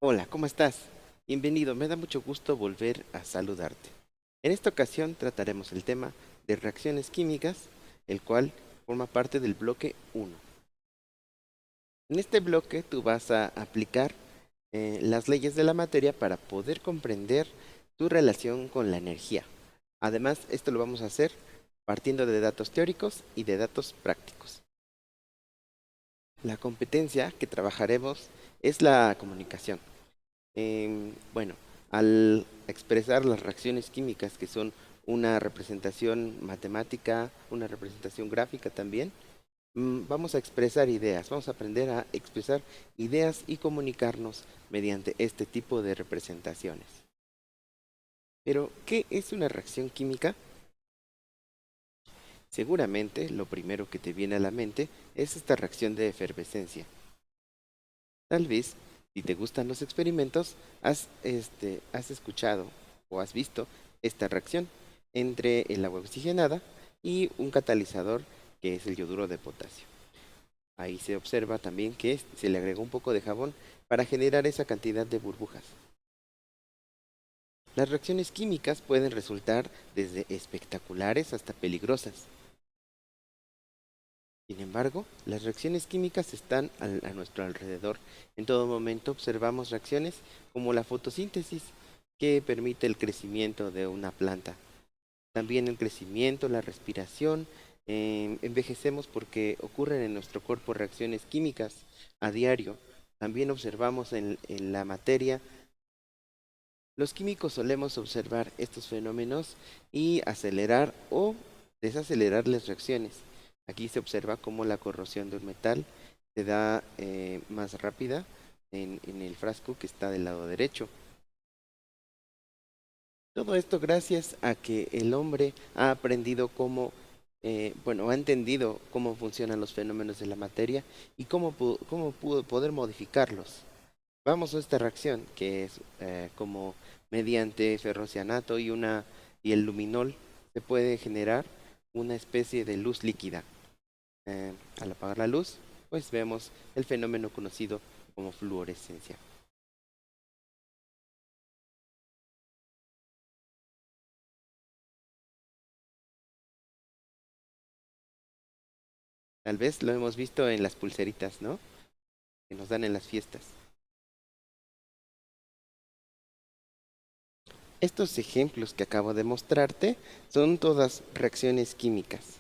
Hola, ¿cómo estás? Bienvenido, me da mucho gusto volver a saludarte. En esta ocasión trataremos el tema de reacciones químicas, el cual forma parte del bloque 1. En este bloque tú vas a aplicar las leyes de la materia para poder comprender tu relación con la energía. Además, esto lo vamos a hacer partiendo de datos teóricos y de datos prácticos. La competencia que trabajaremos es la comunicación. Bueno, al expresar las reacciones químicas, que son una representación matemática, una representación gráfica también, vamos a expresar ideas, vamos a aprender a expresar ideas y comunicarnos mediante este tipo de representaciones. Pero, ¿qué es una reacción química? Seguramente lo primero que te viene a la mente es esta reacción de efervescencia. Tal vez, si te gustan los experimentos, has escuchado o has visto esta reacción entre el agua oxigenada y un catalizador que es el yoduro de potasio. Ahí se observa también que se le agregó un poco de jabón para generar esa cantidad de burbujas. Las reacciones químicas pueden resultar desde espectaculares hasta peligrosas. Sin embargo, las reacciones químicas están a nuestro alrededor. En todo momento observamos reacciones como la fotosíntesis, que permite el crecimiento de una planta. También el crecimiento, la respiración. Envejecemos porque ocurren en nuestro cuerpo reacciones químicas a diario. También observamos en la materia. Los químicos solemos observar estos fenómenos y acelerar o desacelerar las reacciones. Aquí se observa cómo la corrosión de un metal se da más rápida en el frasco que está del lado derecho. Todo esto gracias a que el hombre ha aprendido bueno, ha entendido cómo funcionan los fenómenos de la materia y cómo pudo poder modificarlos. Vamos a esta reacción que es como mediante ferrocianato y el luminol se puede generar una especie de luz líquida. Al apagar la luz, pues vemos el fenómeno conocido como fluorescencia. Tal vez lo hemos visto en las pulseritas, ¿no? Que nos dan en las fiestas. Estos ejemplos que acabo de mostrarte son todas reacciones químicas.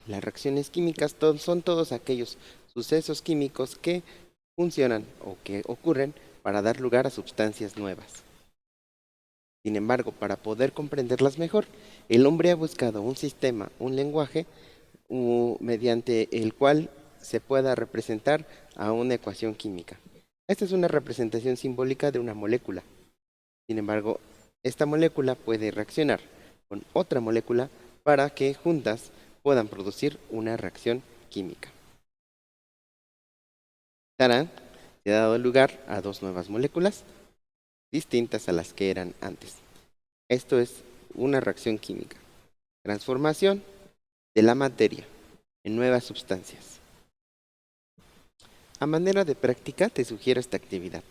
Las reacciones químicas son todos aquellos sucesos químicos que funcionan o que ocurren para dar lugar a sustancias nuevas. Sin embargo, para poder comprenderlas mejor, el hombre ha buscado un sistema, un lenguaje, mediante el cual se pueda representar a una ecuación química. Esta es una representación simbólica de una molécula. Sin embargo, esta molécula puede reaccionar con otra molécula para que juntas puedan producir una reacción química. Tarán se ha dado lugar a dos nuevas moléculas distintas a las que eran antes. Esto es una reacción química. Transformación de la materia en nuevas sustancias. A manera de práctica te sugiero esta actividad.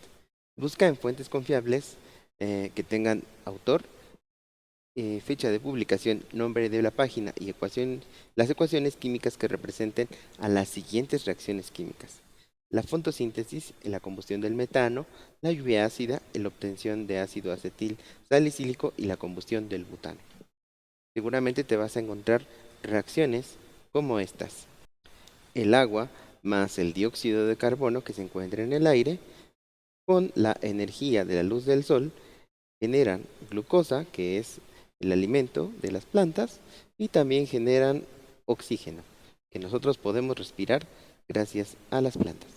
Busca en fuentes confiables que tengan autor, fecha de publicación, nombre de la página y las ecuaciones químicas que representen a las siguientes reacciones químicas. La fotosíntesis, la combustión del metano, la lluvia ácida, la obtención de ácido acetil salicílico y la combustión del butano. Seguramente te vas a encontrar reacciones como estas. El agua más el dióxido de carbono que se encuentra en el aire con la energía de la luz del sol generan glucosa, que es el alimento de las plantas, y también generan oxígeno, que nosotros podemos respirar gracias a las plantas.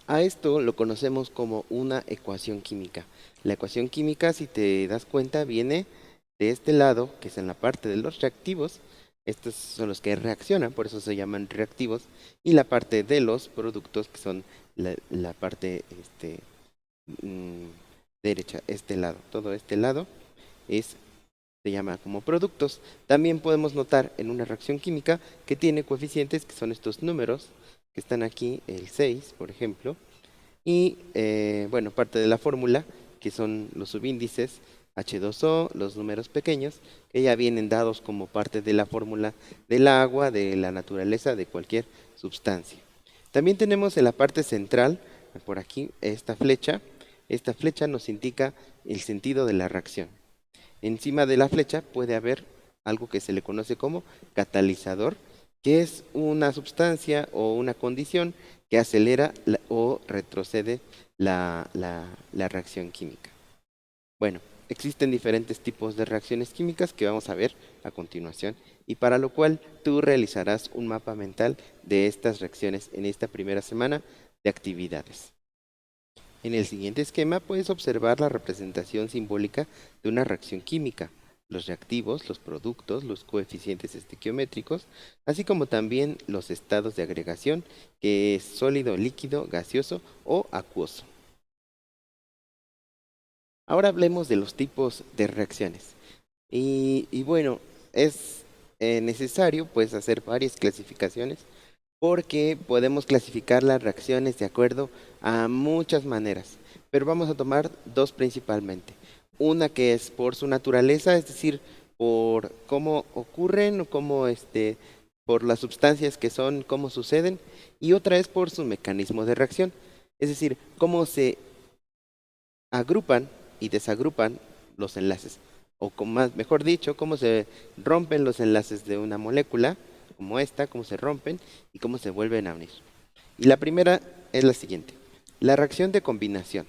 A esto lo conocemos como una ecuación química. La ecuación química, si te das cuenta, viene de este lado, que es en la parte de los reactivos. Estos son los que reaccionan, por eso se llaman reactivos. Y la parte de los productos, que son la parte mm, derecha, este lado. Todo este lado se llama como productos. También podemos notar en una reacción química que tiene coeficientes, que son estos números que están aquí, el 6, por ejemplo, Y bueno, parte de la fórmula, que son los subíndices H2O, los números pequeños, que ya vienen dados como parte de la fórmula del agua, de la naturaleza, de cualquier sustancia. También tenemos en la parte central, por aquí, esta flecha. Esta flecha nos indica el sentido de la reacción. Encima de la flecha puede haber algo que se le conoce como catalizador, que es una sustancia o una condición que acelera o retrocede la reacción química. Bueno, existen diferentes tipos de reacciones químicas que vamos a ver a continuación, y para lo cual tú realizarás un mapa mental de estas reacciones en esta primera semana de actividades. En el siguiente esquema puedes observar la representación simbólica de una reacción química, los reactivos, los productos, los coeficientes estequiométricos, así como también los estados de agregación, que es sólido, líquido, gaseoso o acuoso. Ahora hablemos de los tipos de reacciones. Y bueno, es necesario pues hacer varias clasificaciones porque podemos clasificar las reacciones de acuerdo a muchas maneras, pero vamos a tomar dos principalmente. Una que es por su naturaleza, es decir, por cómo ocurren o cómo por las sustancias que son, cómo suceden, y otra es por su mecanismo de reacción, es decir, cómo se agrupan y desagrupan los enlaces, o con más, mejor dicho, cómo se rompen los enlaces de una molécula, como esta, cómo se rompen y cómo se vuelven a unir. Y la primera es la siguiente, la reacción de combinación.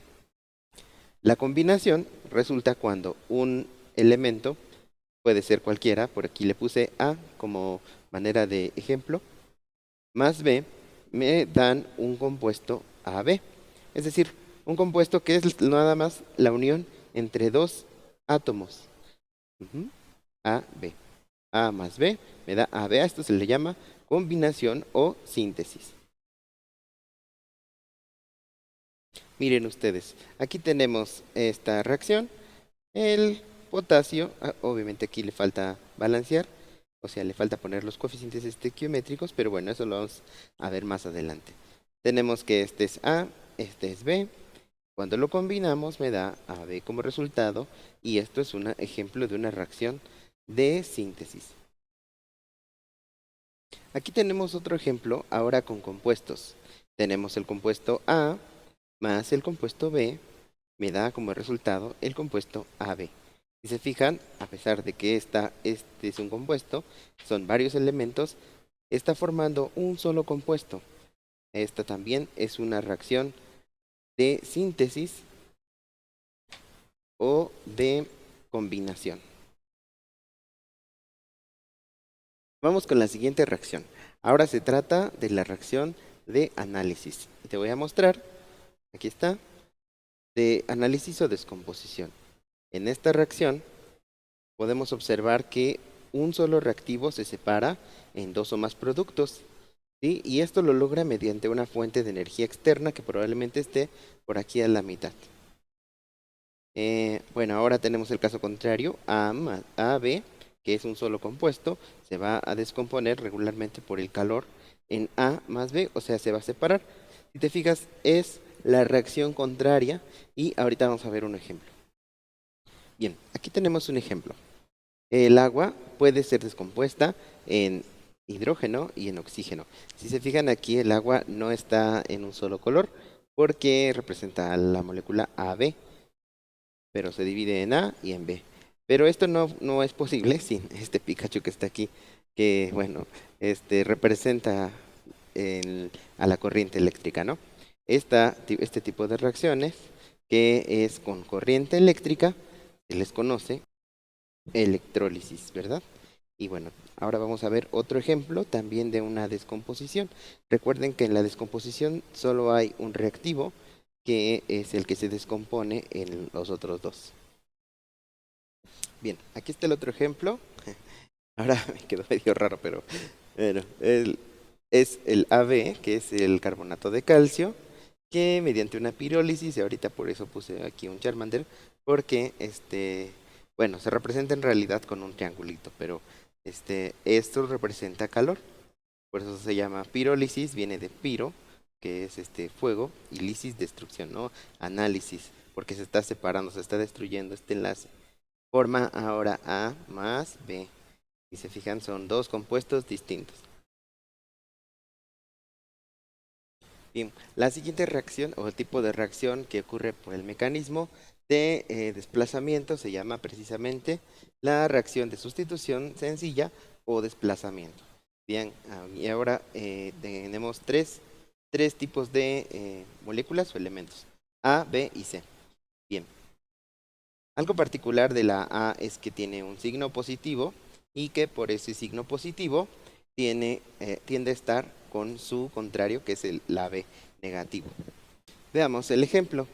La combinación resulta cuando un elemento, puede ser cualquiera, por aquí le puse A como manera de ejemplo, más B, me dan un compuesto AB. Es decir, un compuesto que es nada más la unión entre dos átomos. A, B. A más B me da AB. A esto se le llama combinación o síntesis. Miren ustedes, aquí tenemos esta reacción. El potasio, obviamente aquí le falta balancear, o sea, le falta poner los coeficientes estequiométricos, pero bueno, eso lo vamos a ver más adelante. Tenemos que este es A, este es B. Cuando lo combinamos me da AB como resultado, y esto es un ejemplo de una reacción de síntesis. Aquí tenemos otro ejemplo, ahora con compuestos. Tenemos el compuesto A más el compuesto B, me da como resultado el compuesto AB. Si se fijan, a pesar de que este es un compuesto, son varios elementos, está formando un solo compuesto. Esta también es una reacción de síntesis o de combinación. Vamos con la siguiente reacción. Ahora se trata de la reacción de análisis. Te voy a mostrar, aquí está, de análisis o descomposición. En esta reacción podemos observar que un solo reactivo se separa en dos o más productos, ¿sí? Y esto lo logra mediante una fuente de energía externa que probablemente esté por aquí a la mitad. Bueno, ahora tenemos el caso contrario, AB, que es un solo compuesto, se va a descomponer regularmente por el calor en A más B, o sea, se va a separar. Si te fijas, es la reacción contraria, y ahorita vamos a ver un ejemplo. Bien, aquí tenemos un ejemplo. El agua puede ser descompuesta en hidrógeno y en oxígeno. Si se fijan aquí, el agua no está en un solo color porque representa la molécula AB, pero se divide en A y en B. Pero esto no es posible sin este Pikachu que está aquí, que bueno, representa a la corriente eléctrica, ¿no? Este tipo de reacciones, que es con corriente eléctrica, se les conoce electrólisis, ¿verdad? Y bueno, ahora vamos a ver otro ejemplo también de una descomposición. Recuerden que en la descomposición solo hay un reactivo, que es el que se descompone en los otros dos. Bien, aquí está el otro ejemplo. Ahora me quedó medio raro, pero bueno, es el AB, que es el carbonato de calcio, que mediante una pirólisis, y ahorita por eso puse aquí un Charmander, porque bueno, se representa en realidad con un triangulito, pero esto representa calor, por eso se llama pirólisis, viene de piro, que es fuego, y lisis, destrucción, ¿no? Análisis, porque se está separando, se está destruyendo este enlace. Forma ahora A más B. Si se fijan, son dos compuestos distintos. Bien, la siguiente reacción o tipo de reacción que ocurre por el mecanismo de desplazamiento se llama precisamente la reacción de sustitución sencilla o desplazamiento. Bien, y ahora tenemos tres tipos de moléculas o elementos, A, B y C. Bien, algo particular de la A es que tiene un signo positivo y que por ese signo positivo tiende a estar con su contrario, que es la B negativo. Veamos el ejemplo.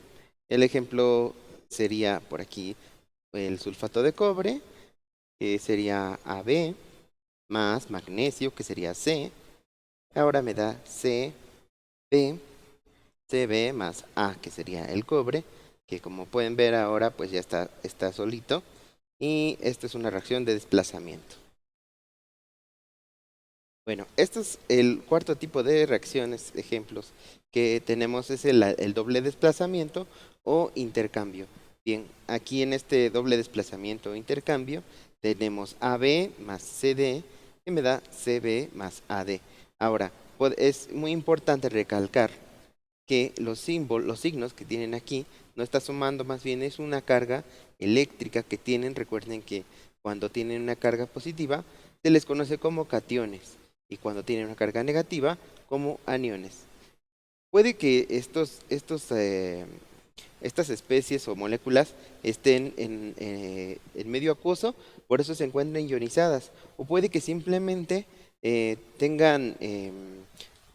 El ejemplo sería por aquí el sulfato de cobre, que sería AB, más magnesio, que sería C. Ahora me da CB, CB más A, que sería el cobre, que como pueden ver ahora pues ya está solito. Y esto es una reacción de desplazamiento. Bueno, esto es el cuarto tipo de reacciones, ejemplos que tenemos, es el doble desplazamiento o intercambio. Bien, aquí en este doble desplazamiento o intercambio tenemos AB más CD, que me da CB más AD. Ahora, es muy importante recalcar que los signos que tienen aquí no está sumando, más bien es una carga eléctrica que tienen. Recuerden que cuando tienen una carga positiva se les conoce como cationes y cuando tienen una carga negativa como aniones. Puede que estas especies o moléculas estén en medio acuoso, por eso se encuentran ionizadas, o puede que simplemente tengan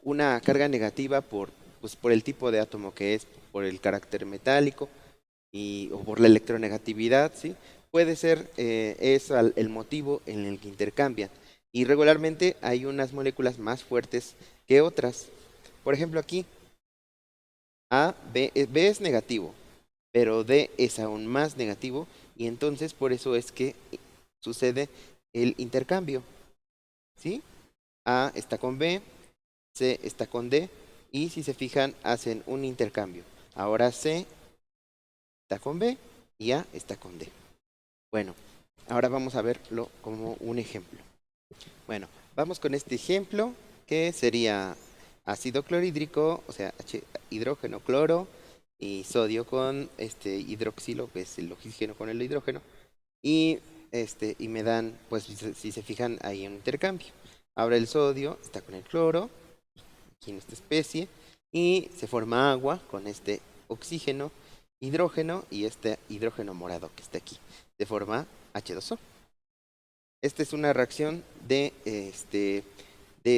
una carga negativa pues, por el tipo de átomo que es, por el carácter metálico o por la electronegatividad, ¿sí? Puede ser el motivo en el que intercambian. Y regularmente hay unas moléculas más fuertes que otras. Por ejemplo, aquí B es negativo, pero D es aún más negativo y entonces por eso es que sucede el intercambio, ¿sí? A está con B, C está con D y si se fijan hacen un intercambio. Ahora C está con B y A está con D. Bueno, ahora vamos a verlo como un ejemplo. Bueno, vamos con este ejemplo que sería ácido clorhídrico, o sea, hidrógeno, cloro y sodio con hidroxilo, que es el oxígeno con el hidrógeno. Y me dan, pues si se fijan, hay un intercambio. Ahora el sodio está con el cloro, aquí en esta especie, y se forma agua con este oxígeno, hidrógeno y este hidrógeno morado que está aquí. Se forma H2O. Esta es una reacción de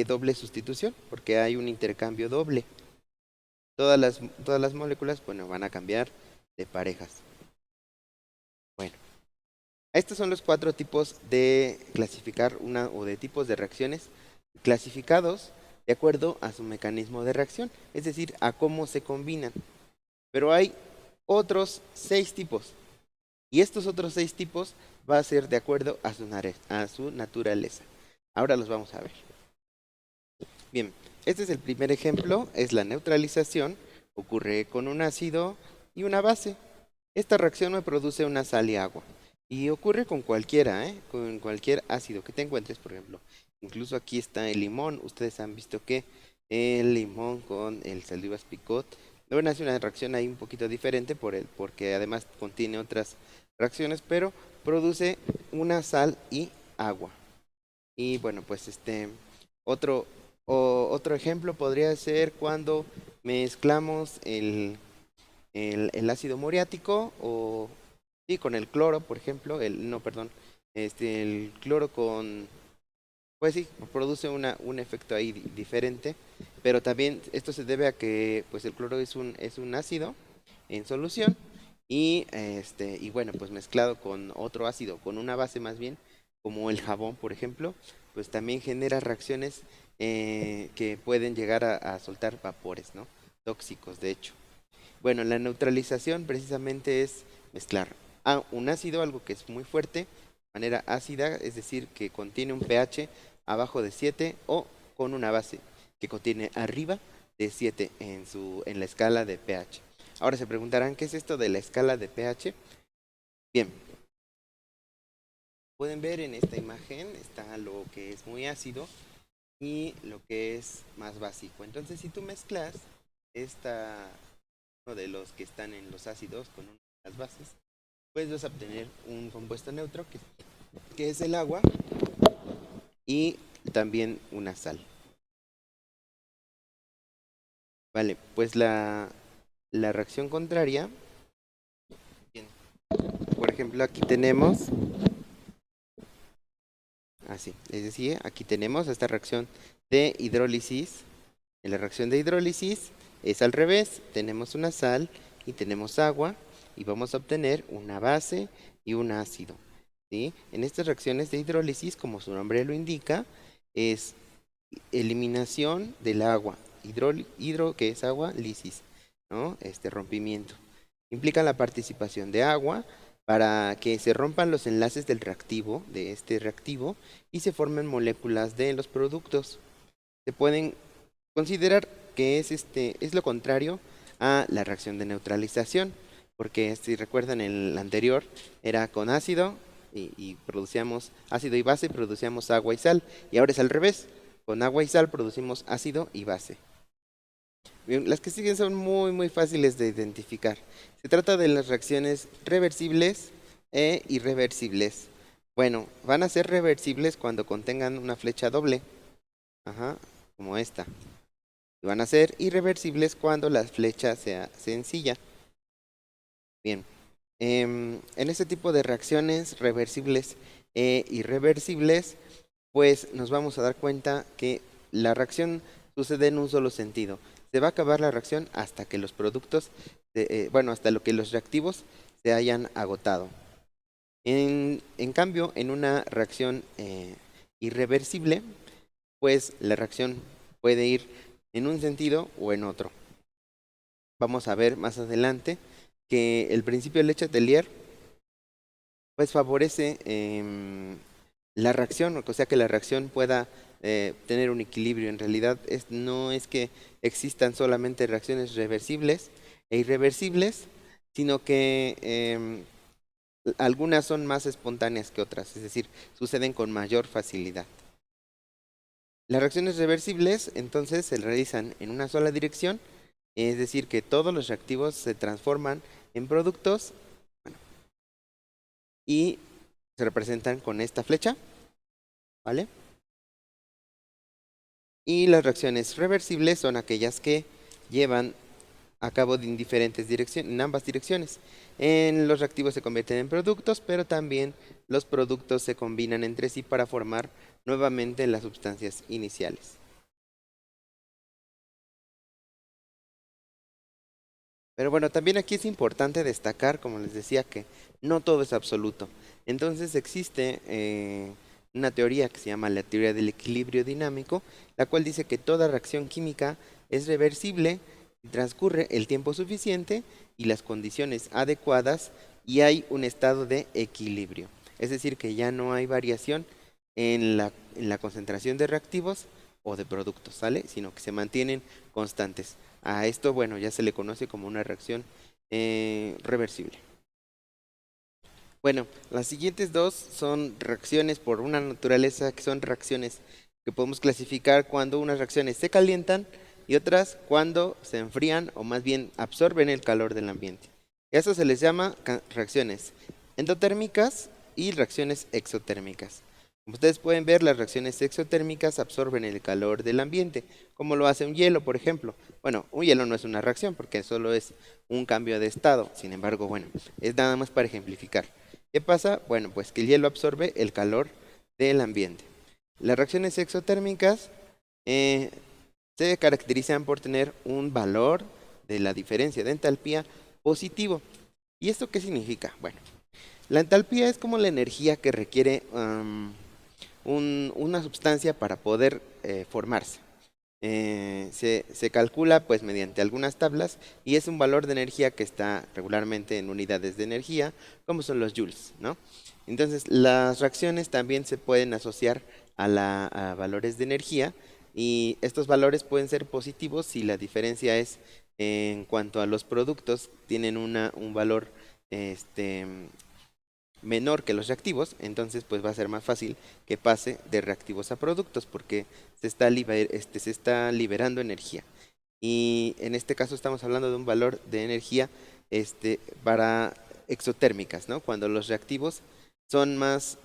doble sustitución, porque hay un intercambio doble. Todas las moléculas, bueno, van a cambiar de parejas. Bueno, estos son los 4 tipos de clasificar o de tipos de reacciones clasificados de acuerdo a su mecanismo de reacción, es decir, a cómo se combinan. Pero hay otros 6 tipos, y estos otros 6 tipos va a ser de acuerdo a su naturaleza. Ahora los vamos a ver. Bien, este es el primer ejemplo, es la neutralización. Ocurre con un ácido y una base. Esta reacción me produce una sal y agua. Y ocurre con cualquiera, con cualquier ácido que te encuentres, por ejemplo. Incluso aquí está el limón. Ustedes han visto que el limón con el Saldivas picot, bueno, hace una reacción ahí un poquito diferente porque además contiene otras reacciones, pero produce una sal y agua. Y bueno, pues otro, otro ejemplo podría ser cuando mezclamos el ácido muriático o sí, con el cloro, por ejemplo, no, perdón, el cloro con, pues sí, produce un efecto ahí diferente, pero también esto se debe a que pues el cloro es un ácido en solución y bueno, pues mezclado con otro ácido, con una base más bien, como el jabón, por ejemplo, pues también genera reacciones que pueden llegar a soltar vapores, ¿no? Tóxicos, de hecho. Bueno, la neutralización precisamente es mezclar un ácido, algo que es muy fuerte, de manera ácida, es decir, que contiene un pH abajo de 7 o con una base que contiene arriba de 7 en la escala de pH. Ahora se preguntarán, ¿qué es esto de la escala de pH? Bien, pueden ver en esta imagen está lo que es muy ácido y lo que es más básico. Entonces, si tú mezclas uno de los que están en los ácidos con una de las bases, pues vas a obtener un compuesto neutro que es el agua y también una sal. Vale, pues la reacción contraria, bien, por ejemplo, aquí tenemos, así, les decía, aquí tenemos esta reacción de hidrólisis. En la reacción de hidrólisis es al revés, tenemos una sal y tenemos agua y vamos a obtener una base y un ácido. ¿Sí? En estas reacciones de hidrólisis, como su nombre lo indica, es eliminación del agua, hidro que es agua, lisis, ¿no? Este rompimiento. Implica la participación de agua para que se rompan los enlaces del reactivo, de este reactivo, y se formen moléculas de los productos. Se pueden considerar que es lo contrario a la reacción de neutralización, porque si recuerdan el anterior era con ácido y producíamos ácido y base, producíamos agua y sal, y ahora es al revés, con agua y sal producimos ácido y base. Bien, las que siguen son muy fáciles de identificar. Se trata de las reacciones reversibles e irreversibles. Bueno, van a ser reversibles cuando contengan una flecha doble, ajá, como esta. Y van a ser irreversibles cuando la flecha sea sencilla. Bien, en este tipo de reacciones reversibles e irreversibles, pues nos vamos a dar cuenta que la reacción sucede en un solo sentido. Se va a acabar la reacción hasta que los productos, hasta lo que los reactivos se hayan agotado. En cambio, en una reacción irreversible, pues la reacción puede ir en un sentido o en otro. Vamos a ver más adelante que el principio de Letelier pues favorece la reacción, o sea que la reacción pueda tener un equilibrio. En realidad no es que existan solamente reacciones reversibles e irreversibles, sino que algunas son más espontáneas que otras, es decir, suceden con mayor facilidad. Las reacciones reversibles entonces se realizan en una sola dirección, es decir, que todos los reactivos se transforman en productos, bueno, y se representan con esta flecha, ¿vale? Y las reacciones reversibles son aquellas que llevan a cabo en diferentes direcciones, en ambas direcciones. En los reactivos se convierten en productos, pero también los productos se combinan entre sí para formar nuevamente las sustancias iniciales. Pero bueno, también aquí es importante destacar, como les decía, que no todo es absoluto. Entonces existe una teoría que se llama la teoría del equilibrio dinámico, la cual dice que toda reacción química es reversible si transcurre el tiempo suficiente y las condiciones adecuadas y hay un estado de equilibrio. Es decir, que ya no hay variación en la concentración de reactivos o de productos, ¿sale? Sino que se mantienen constantes. A esto, bueno, ya se le conoce como una reacción reversible. Bueno, las siguientes dos son reacciones por una naturaleza que son reacciones que podemos clasificar cuando unas reacciones se calientan y otras cuando se enfrían o más bien absorben el calor del ambiente. Eso se les llama reacciones endotérmicas y reacciones exotérmicas. Como ustedes pueden ver, las reacciones exotérmicas absorben el calor del ambiente, como lo hace un hielo, por ejemplo. Bueno, un hielo no es una reacción porque solo es un cambio de estado. Sin embargo, bueno, es nada más para ejemplificar. ¿Qué pasa? Bueno, pues que el hielo absorbe el calor del ambiente. Las reacciones exotérmicas se caracterizan por tener un valor de la diferencia de entalpía positivo. ¿Y esto qué significa? Bueno, la entalpía es como la energía que requiere una sustancia para poder formarse. Se calcula pues mediante algunas tablas y es un valor de energía que está regularmente en unidades de energía, como son los joules, ¿no? Entonces las reacciones también se pueden asociar a valores de energía Y estos valores pueden ser positivos si la diferencia es en cuanto a los productos, tienen un valor este, menor que los reactivos, entonces pues va a ser más fácil que pase de reactivos a productos porque se está liberando energía. Y en este caso estamos hablando de un valor de energía para exotérmicas, ¿no? Cuando los reactivos son más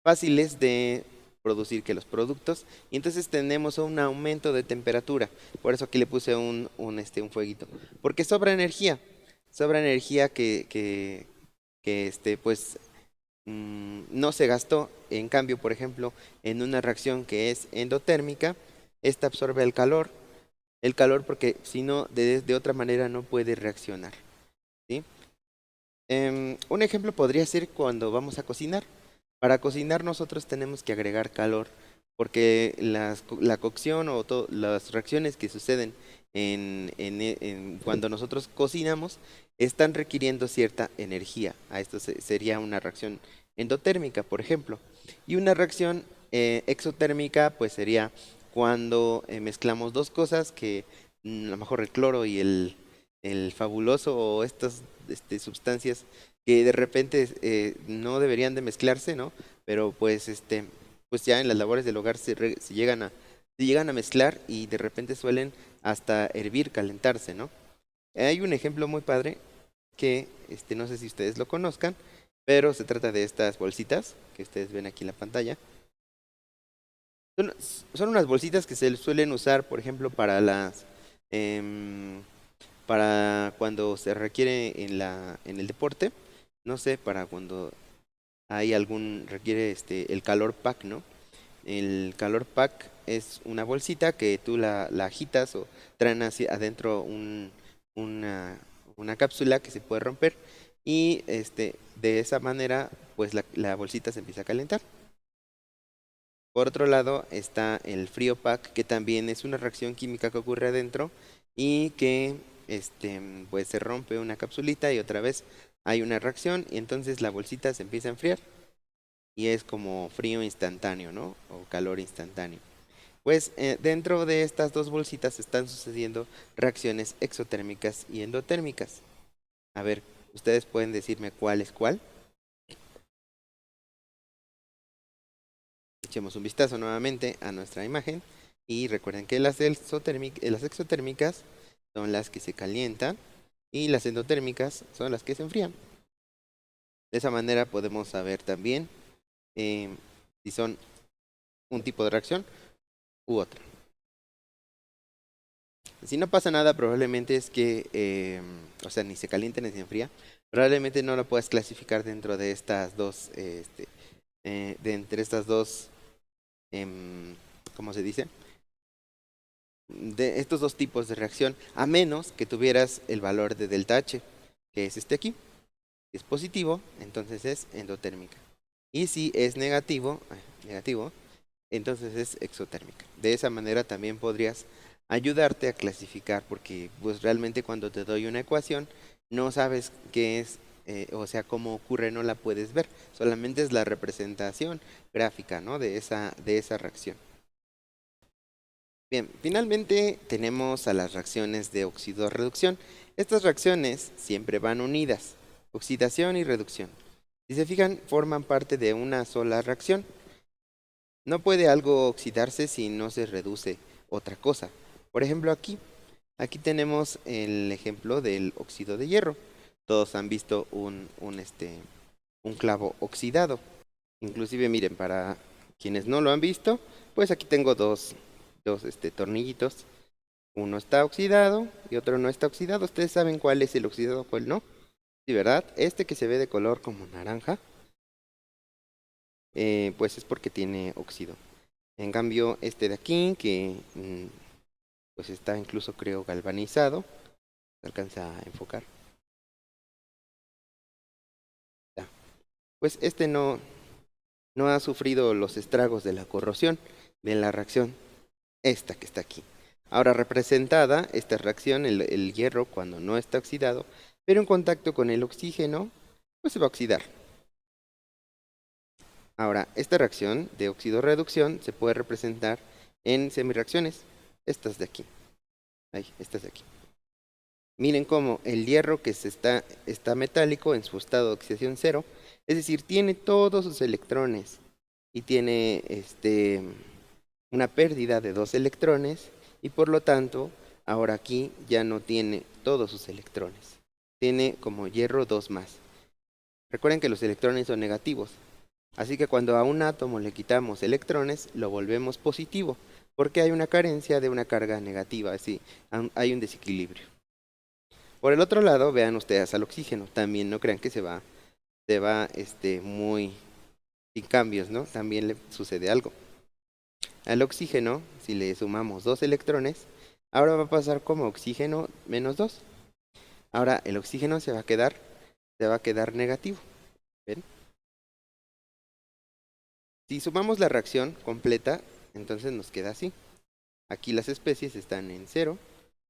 fáciles de producir que los productos, y entonces tenemos un aumento de temperatura. Por eso aquí le puse un fueguito, porque sobra energía que pues no se gastó. En cambio, por ejemplo, en una reacción que es endotérmica, esta absorbe el calor porque si no, de otra manera no puede reaccionar, ¿sí? Un ejemplo podría ser cuando vamos a cocinar. Para cocinar nosotros tenemos que agregar calor porque la cocción o las reacciones que suceden cuando nosotros cocinamos están requiriendo cierta energía. A esto sería una reacción endotérmica, por ejemplo. Y una reacción exotérmica pues sería cuando mezclamos dos cosas que a lo mejor el cloro y el fabuloso o estas sustancias que de repente no deberían de mezclarse, ¿no? Pero pues ya en las labores del hogar se llegan a mezclar y de repente suelen hasta hervir, calentarse, ¿no? Hay un ejemplo muy padre que no sé si ustedes lo conozcan, pero se trata de estas bolsitas que ustedes ven aquí en la pantalla. Son, son unas bolsitas que se suelen usar, por ejemplo, em, para cuando se requiere en el deporte, no sé, para cuando requiere el calor pack, ¿no? El calor pack es una bolsita que tú la agitas o traen hacia adentro una, una cápsula que se puede romper y de esa manera pues la bolsita se empieza a calentar. Por otro lado está el frío pack, que también es una reacción química que ocurre adentro y que pues se rompe una capsulita y otra vez hay una reacción y entonces la bolsita se empieza a enfriar y es como frío instantáneo, ¿no? O calor instantáneo. Pues dentro de estas dos bolsitas están sucediendo reacciones exotérmicas y endotérmicas. A ver, ustedes pueden decirme cuál es cuál. Echemos un vistazo nuevamente a nuestra imagen y recuerden que las exotérmicas son las que se calientan y las endotérmicas son las que se enfrían. De esa manera podemos saber también si son un tipo de reacción u otra. Si no pasa nada, probablemente es que, o sea, ni se calienta ni se enfría. Probablemente no la puedas clasificar dentro de estas dos, de entre estas dos, ¿cómo se dice? De estos dos tipos de reacción, a menos que tuvieras el valor de delta H, que es este aquí. Si es positivo, entonces es endotérmica. Y si es negativo, entonces es exotérmica. De esa manera también podrías ayudarte a clasificar, porque pues realmente cuando te doy una ecuación, no sabes qué es, o sea, cómo ocurre, no la puedes ver. Solamente es la representación gráfica, ¿no? de esa reacción. Bien, finalmente tenemos a las reacciones de óxido-reducción. Estas reacciones siempre van unidas, oxidación y reducción. Si se fijan, forman parte de una sola reacción. No puede algo oxidarse si no se reduce otra cosa. Por ejemplo, aquí tenemos el ejemplo del óxido de hierro. Todos han visto un clavo oxidado. Inclusive, miren, para quienes no lo han visto, pues aquí tengo dos tornillitos. Uno está oxidado y otro no está oxidado. ¿Ustedes saben cuál es el oxidado, cuál no? Sí, ¿verdad? Este que se ve de color como naranja, pues es porque tiene óxido. En cambio, este de aquí, que pues está incluso creo galvanizado, se alcanza a enfocar. Ya. Pues no ha sufrido los estragos de la corrosión de la reacción, esta que está aquí. Ahora representada, esta reacción, el hierro cuando no está oxidado, pero en contacto con el oxígeno, pues se va a oxidar. Ahora, esta reacción de óxido-reducción se puede representar En semireacciones, estas de aquí. Ahí, estas de aquí. Miren cómo el hierro que está metálico en su estado de oxidación cero, es decir, tiene todos sus electrones y tiene una pérdida de 2 electrones y por lo tanto ahora aquí ya no tiene todos sus electrones. Tiene como hierro 2 más. Recuerden que los electrones son negativos, así que cuando a un átomo le quitamos electrones lo volvemos positivo porque hay una carencia de una carga negativa, así hay un desequilibrio. Por el otro lado, vean ustedes al oxígeno, también no crean que se va muy sin cambios, ¿no? También le sucede algo. Al oxígeno, si le sumamos 2 electrones, ahora va a pasar como oxígeno menos 2. Ahora el oxígeno se va a quedar negativo. ¿Ven? Si sumamos la reacción completa, entonces nos queda así. Aquí las especies están en 0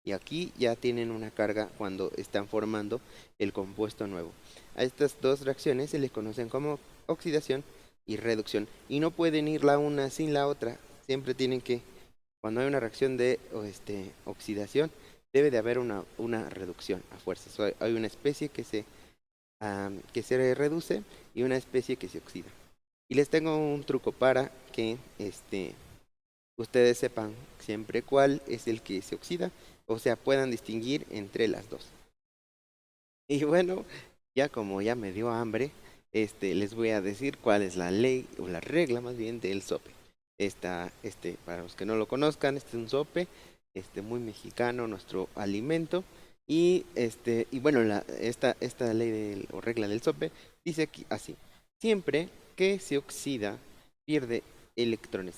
y aquí ya tienen una carga cuando están formando el compuesto nuevo. A estas dos reacciones se les conocen como oxidación y reducción y no pueden ir la una sin la otra. Siempre tienen que, cuando hay una reacción de oxidación, debe de haber una reducción a fuerzas. Hay una especie que se reduce y una especie que se oxida. Y les tengo un truco para que ustedes sepan siempre cuál es el que se oxida, o sea, puedan distinguir entre las dos. Y bueno, ya como ya me dio hambre, les voy a decir cuál es la ley, o la regla más bien, del sope. Para los que no lo conozcan, este es un sope, muy mexicano, nuestro alimento. Y bueno, esta ley o regla del sope dice aquí así: siempre que se oxida, pierde electrones.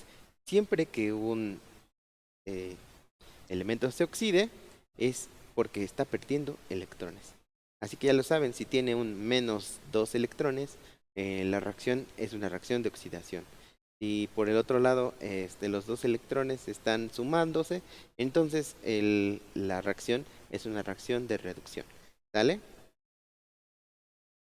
Siempre que un eh, elemento se oxide, es porque está perdiendo electrones. Así que ya lo saben, si tiene un menos 2 electrones, la reacción es una reacción de oxidación. Si por el otro lado los 2 electrones están sumándose, entonces la reacción es una reacción de reducción. ¿Sale?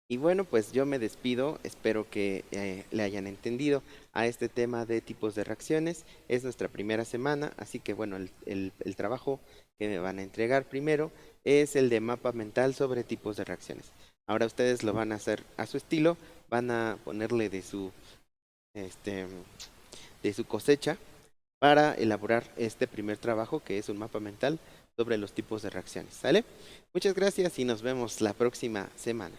Y bueno, pues yo me despido, espero que le hayan entendido a este tema de tipos de reacciones. Es nuestra primera semana, así que bueno, el trabajo que me van a entregar primero es el de mapa mental sobre tipos de reacciones. Ahora ustedes lo van a hacer a su estilo, van a ponerle este, de su cosecha para elaborar este primer trabajo que es un mapa mental sobre los tipos de reacciones. ¿Sale? Muchas gracias y nos vemos la próxima semana.